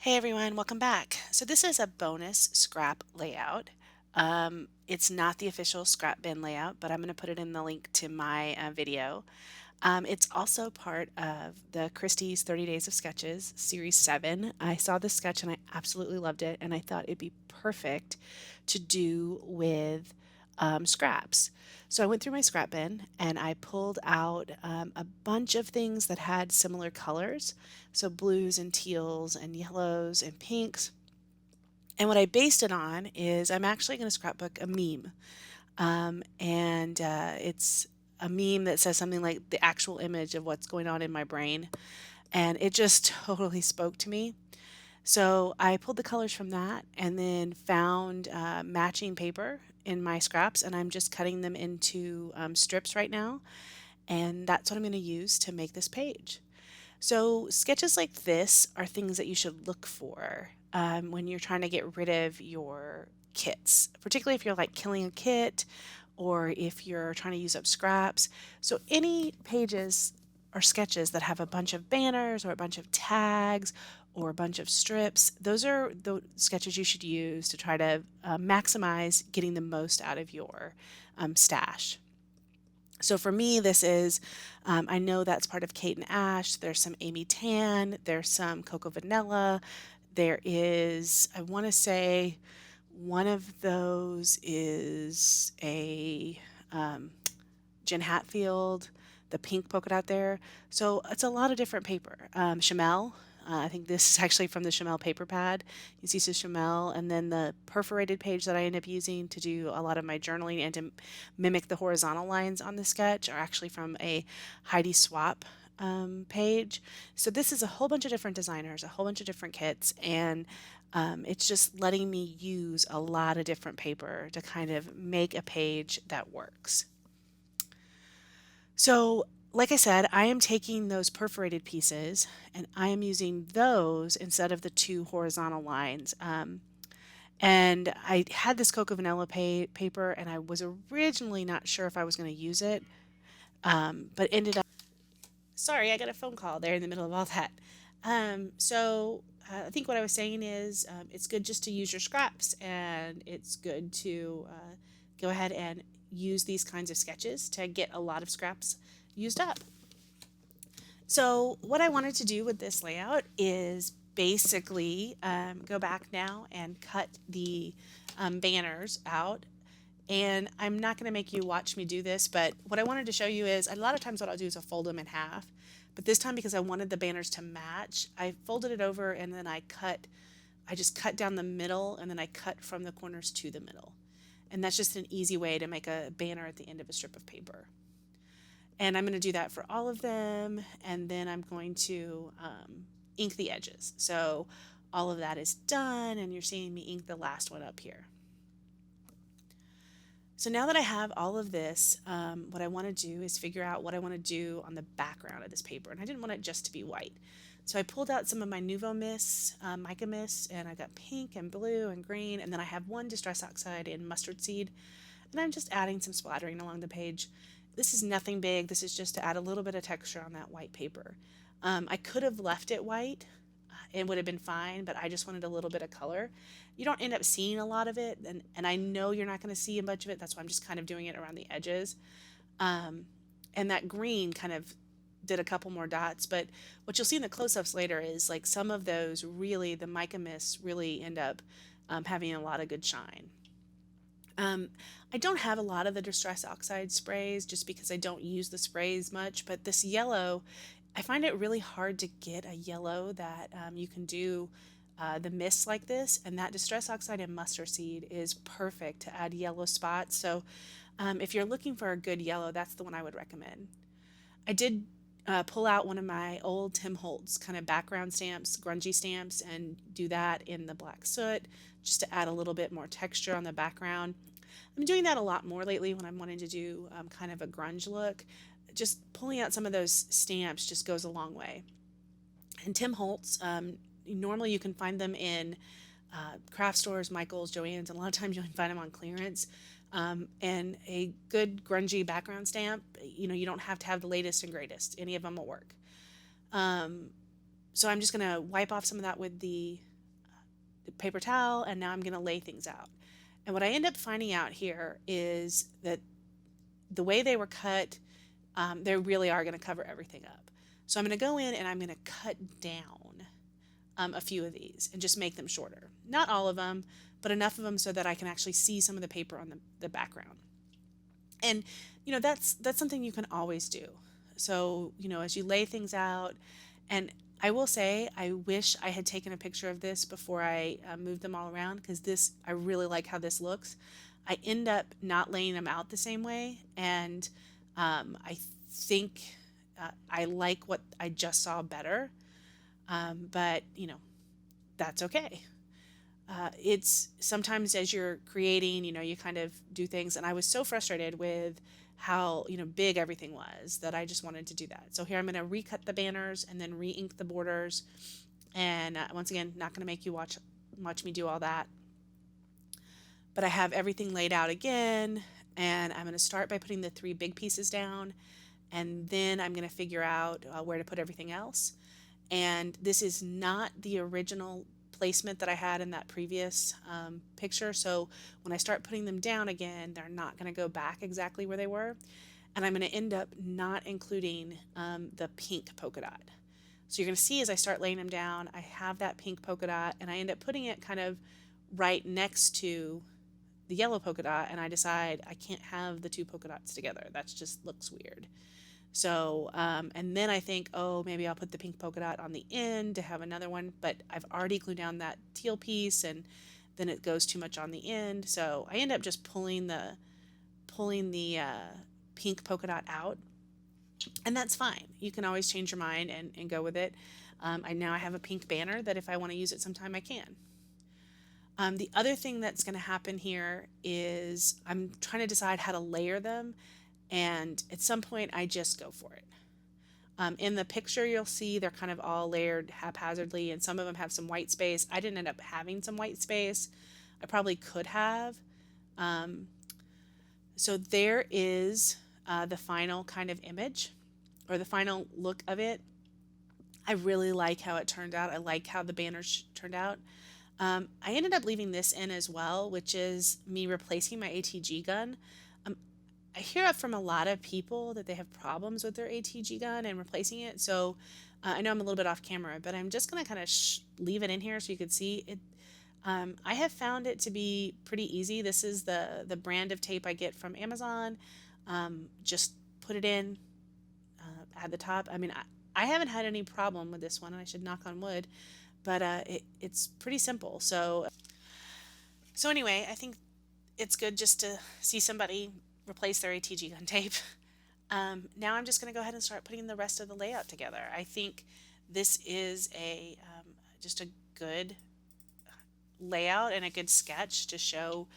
Hey everyone, welcome back. So this is a bonus scrap layout. It's not the official scrap bin layout, but I'm going to put it in the link to my video. It's also part of the Christie's 30 Days of Sketches, Series 7. I saw this sketch and I absolutely loved it, and I thought it'd be perfect to do with scraps. So I went through my scrap bin and I pulled out a bunch of things that had similar colors. So blues and teals and yellows and pinks. And what I based it on is I'm actually going to scrapbook a meme. And it's a meme that says something like the actual image of what's going on in my brain. And it just totally spoke to me. So I pulled the colors from that and then found matching paper in my scraps, and I'm just cutting them into strips right now. And that's what I'm going to use to make this page. So sketches like this are things that you should look for when you're trying to get rid of your kits, particularly if you're like killing a kit or if you're trying to use up scraps. So any pages or sketches that have a bunch of banners or a bunch of tags or a bunch of strips, those are the sketches you should use to try to maximize getting the most out of your stash. So for me, this is, I know that's part of Kate and Ash. There's some Amy Tan. There's some Cocoa Vanilla. There is, I want to say, one of those is a Jen Hatfield, the pink polka dot there. So it's a lot of different paper. Chamel, I think this is actually from the Chamel paper pad. You see some Chamel, and then the perforated page that I end up using to do a lot of my journaling and to mimic the horizontal lines on the sketch are actually from a Heidi Swap page. So this is a whole bunch of different designers, a whole bunch of different kits, and it's just letting me use a lot of different paper to kind of make a page that works. So, like I said, I am taking those perforated pieces and I am using those instead of the two horizontal lines. And I had this Cocoa Vanilla paper and I was originally not sure if I was going to use it, but ended up. Sorry, I got a phone call there in the middle of all that. I think what I was saying is it's good just to use your scraps, and it's good to go ahead and use these kinds of sketches to get a lot of scraps used up. So what I wanted to do with this layout is basically go back now and cut the banners out. And I'm not going to make you watch me do this, but what I wanted to show you is a lot of times what I'll do is I'll fold them in half. But this time, because I wanted the banners to match, I folded it over and then I just cut down the middle and then I cut from the corners to the middle. And that's just an easy way to make a banner at the end of a strip of paper. And I'm going to do that for all of them. And then I'm going to ink the edges. So all of that is done, and you're seeing me ink the last one up here. So now that I have all of this, what I want to do is figure out what I want to do on the background of this paper. And I didn't want it just to be white. So I pulled out some of my Nuvo Mists, mica mists, and I got pink and blue and green. And then I have one Distress Oxide in mustard seed. And I'm just adding some splattering along the page. This is nothing big. This is just to add a little bit of texture on that white paper. I could have left it white. It would have been fine, but I just wanted a little bit of color. You don't end up seeing a lot of it, and I know you're not going to see a bunch of it. That's why I'm just kind of doing it around the edges. And that green kind of did a couple more dots, but what you'll see in the close-ups later is like some of those really, the mica mists really end up having a lot of good shine. I don't have a lot of the Distress Oxide sprays just because I don't use the sprays much, but this yellow, I find it really hard to get a yellow that you can do the mists like this, and that Distress Oxide and Mustard Seed is perfect to add yellow spots. So if you're looking for a good yellow, that's the one I would recommend. I did pull out one of my old Tim Holtz kind of background stamps, grungy stamps, and do that in the black soot just to add a little bit more texture on the background. I'm doing that a lot more lately when I'm wanting to do kind of a grunge look. Just pulling out some of those stamps just goes a long way. And Tim Holtz, normally you can find them in craft stores, Michael's, Joann's, and a lot of times you can find them on clearance. And a good grungy background stamp, you don't have to have the latest and greatest. Any of them will work. So I'm just going to wipe off some of that with the paper towel, and now I'm going to lay things out. And what I end up finding out here is that the way they were cut, they really are going to cover everything up. So I'm going to go in and I'm going to cut down a few of these and just make them shorter. Not all of them, but enough of them so that I can actually see some of the paper on the background. And that's something you can always do. So as you lay things out, and I will say I wish I had taken a picture of this before I moved them all around, because I really like how this looks. I end up not laying them out the same way, and I think I like what I just saw better, but that's okay. It's sometimes as you're creating, you kind of do things, and I was so frustrated with how big everything was that I just wanted to do that. So here I'm going to recut the banners and then re-ink the borders, and once again, not going to make you watch me do all that, but I have everything laid out again, and I'm going to start by putting the 3 big pieces down, and then I'm going to figure out where to put everything else. And this is not the original placement that I had in that previous picture. So when I start putting them down again, they're not going to go back exactly where they were. And I'm going to end up not including the pink polka dot. So you're going to see as I start laying them down, I have that pink polka dot, and I end up putting it kind of right next to the yellow polka dot, and I decide I can't have the 2 polka dots together. That just looks weird. So, and then I think, oh, maybe I'll put the pink polka dot on the end to have another one, but I've already glued down that teal piece, and then it goes too much on the end. So I end up just pulling the pink polka dot out, and that's fine. You can always change your mind and go with it. I have a pink banner that if I want to use it sometime, I can. The other thing that's going to happen here is I'm trying to decide how to layer them, and at some point I just go for it. In the picture you'll see they're kind of all layered haphazardly, and some of them have some white space. I didn't end up having some white space. I probably could have. So there is the final kind of image, or the final look of it. I really like how it turned out. I like how the banners turned out. I ended up leaving this in as well, which is me replacing my ATG gun. I hear from a lot of people that they have problems with their ATG gun and replacing it. So I know I'm a little bit off camera, but I'm just going to kind of leave it in here so you can see it. I have found it to be pretty easy. This is the brand of tape I get from Amazon. Just put it in at the top. I mean, I haven't had any problem with this one, and I should knock on wood, but it's pretty simple. So anyway, I think it's good just to see somebody replace their ATG gun tape. Now I'm just going to go ahead and start putting the rest of the layout together. I think this is just a good layout and a good sketch to show,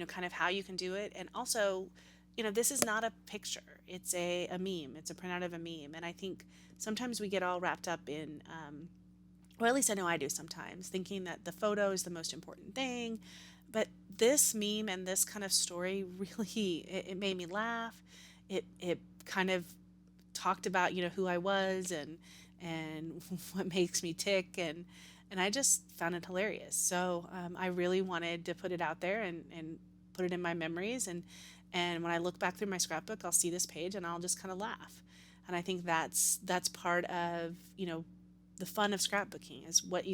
kind of how you can do it. And also, this is not a picture. It's a meme. It's a printout of a meme. And I think sometimes we get all wrapped up in, well, at least I know I do sometimes, thinking that the photo is the most important thing. But this meme and this kind of story really, it made me laugh. It kind of talked about, who I was and what makes me tick, and I just found it hilarious. So I really wanted to put it out there and put it in my memories, and when I look back through my scrapbook, I'll see this page and I'll just kind of laugh. And I think that's part of, the fun of scrapbooking, is what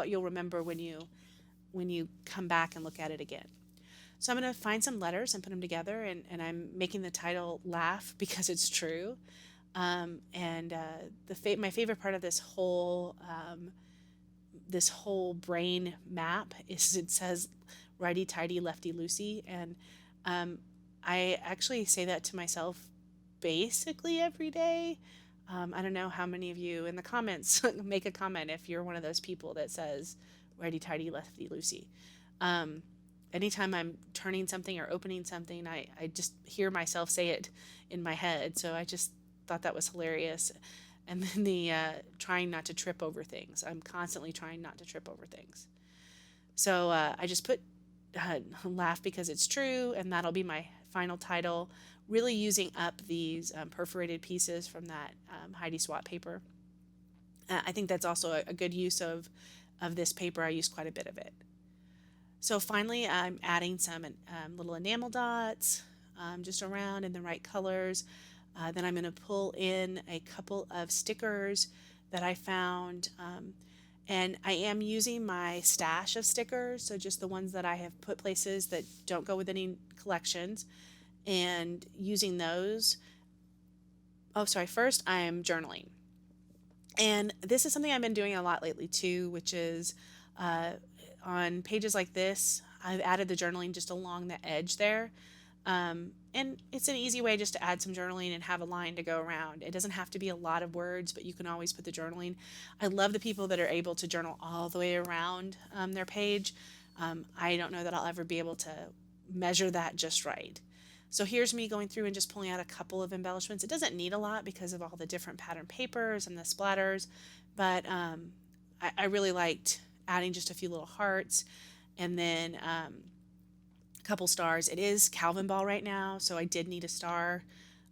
you'll remember when you come back and look at it again. So I'm going to find some letters and put them together, and I'm making the title laugh because it's true. My favorite part of this whole brain map is it says righty tighty lefty loosey, and I actually say that to myself basically every day. I don't know how many of you in the comments make a comment if you're one of those people that says righty tighty lefty loosey. Anytime I'm turning something or opening something, I just hear myself say it in my head. So I just thought that was hilarious. And then the trying not to trip over things. I'm constantly trying not to trip over things. So I just put laugh because it's true, and that'll be my final title, really using up these perforated pieces from that Heidi Swapp paper. I think that's also a good use of this paper. I use quite a bit of it. So finally, I'm adding some little enamel dots just around in the right colors. Then I'm going to pull in a couple of stickers that I found. And I am using my stash of stickers, so just the ones that I have put places that don't go with any collections, and using those. Oh, sorry. First, I am journaling. And this is something I've been doing a lot lately too, which is uh, on pages like this, I've added the journaling just along the edge there. And it's an easy way just to add some journaling and have a line to go around. It doesn't have to be a lot of words, but you can always put the journaling. I love the people that are able to journal all the way around their page. I don't know that I'll ever be able to measure that just right. So here's me going through and just pulling out a couple of embellishments. It doesn't need a lot because of all the different pattern papers and the splatters, but I really liked adding just a few little hearts and then a couple stars. It is Calvin Ball right now, so I did need a star.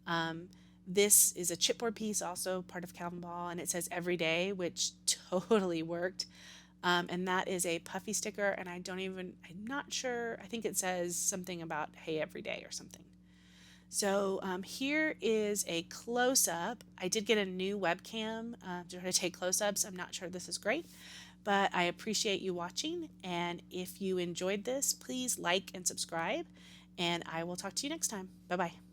Um, this is a chipboard piece, also part of Calvin Ball, and it says every day, which totally worked. And that is a puffy sticker, and I'm not sure, I think it says something about hey every day or something. So here is a close-up. I did get a new webcam to try to take close-ups. I'm not sure this is great, but I appreciate you watching. And if you enjoyed this, please like and subscribe. And I will talk to you next time. Bye-bye.